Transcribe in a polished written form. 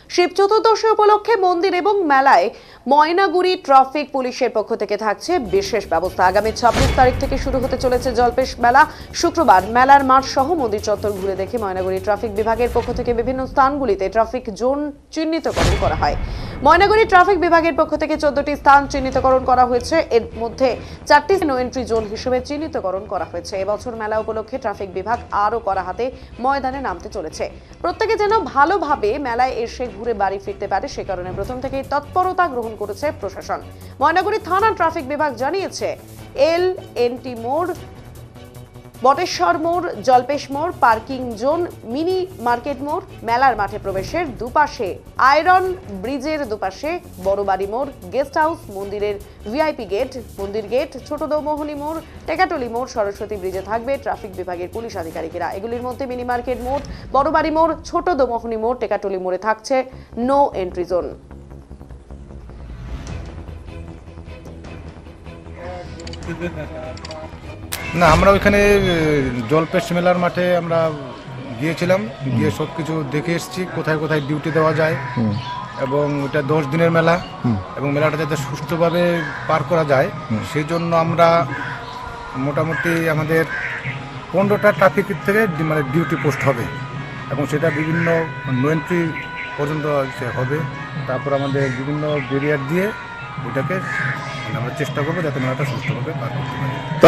শিব চতুর্দশী উপলক্ষে মন্দির এবং মেলায় ময়নাগুড়ি ট্রাফিক পুলিশের পক্ষ থেকে থাকছে বিশেষ ব্যবস্থা। আগামী 26 তারিখ থেকে শুরু হতে চলেছে জলপেশ মেলা। শুক্রবার মেলার মাঠ সহ মন্দির চত্বর ঘুরে দেখে ময়নাগুড়ি ট্রাফিক বিভাগের পক্ষ থেকে বিভিন্ন স্থানগুলিতে ট্রাফিক জোন চিহ্নিতকরণ করা হয়। ময়নাগুড়ি ট্রাফিক বিভাগের পক্ষ থেকে 14টি স্থান চিহ্নিতকরণ করা হয়েছে। এর মধ্যে 4টি নো এন্ট্রি জোন হিসেবে চিহ্নিতকরণ করা হয়েছে। এবছর মেলা উপলক্ষে ট্রাফিক বিভাগ আরও কড়া হাতে ময়দানে নামতে চলেছে। প্রত্যেকে যেন ভালোভাবে মেলায় এসে ঘুরে বাড়ি ফিরতে পারে, সে কারণে প্রথম থেকেই তৎপরতা গ্রহণ করেছে প্রশাসন। ময়নাগুড়ি থানা ট্রাফিক বিভাগ জানিয়েছে, LNT মোড়, বটেশ্বর মোড়, জলপেশ মোড়, পার্কিং জোন, মিনি মার্কেট মোড়, মেলার মাঠে প্রবেশের দুপাশে, আয়রন ব্রিজের দুপাশে বড়বাড়ি মোড়, গেস্ট হাউস, মন্দিরের ভিআইপি গেট, মন্দির গেট, ছোট দৌমোহনী মোড়, টেকাটলি মোড়, সরস্বতী ব্রিজে থাকবে ট্রাফিক বিভাগের পুলিশ আধিকারিকেরা। এগুলির মধ্যে মিনি মার্কেট মোড়, বড়বাড়ি মোড়, ছোট দৌমোহনী মোড়, টেকাটলি মোড়ে থাকছে নো এন্ট্রি জোন। না, আমরা ওইখানে জলপেশ মেলার মাঠে আমরা গিয়েছিলাম, গিয়ে সব কিছু দেখে এসেছি, কোথায় কোথায় ডিউটি দেওয়া যায়, এবং এটা 10 দিনের মেলা, এবং মেলাটা যাতে সুষ্ঠুভাবে পার করা যায় সেই জন্য আমরা মোটামুটি আমাদের 15টা ট্রাফিক থেকে মানে ডিউটি পোস্ট হবে, এবং সেটা বিভিন্ন নো এন্ট্রি পর্যন্ত হবে। তারপর আমাদের বিভিন্ন ব্যারিয়ার দিয়ে ওইটাকে আমরা চেষ্টা করবো যাতে মেলাটা সুষ্ঠুভাবে পার করতে পারি। তো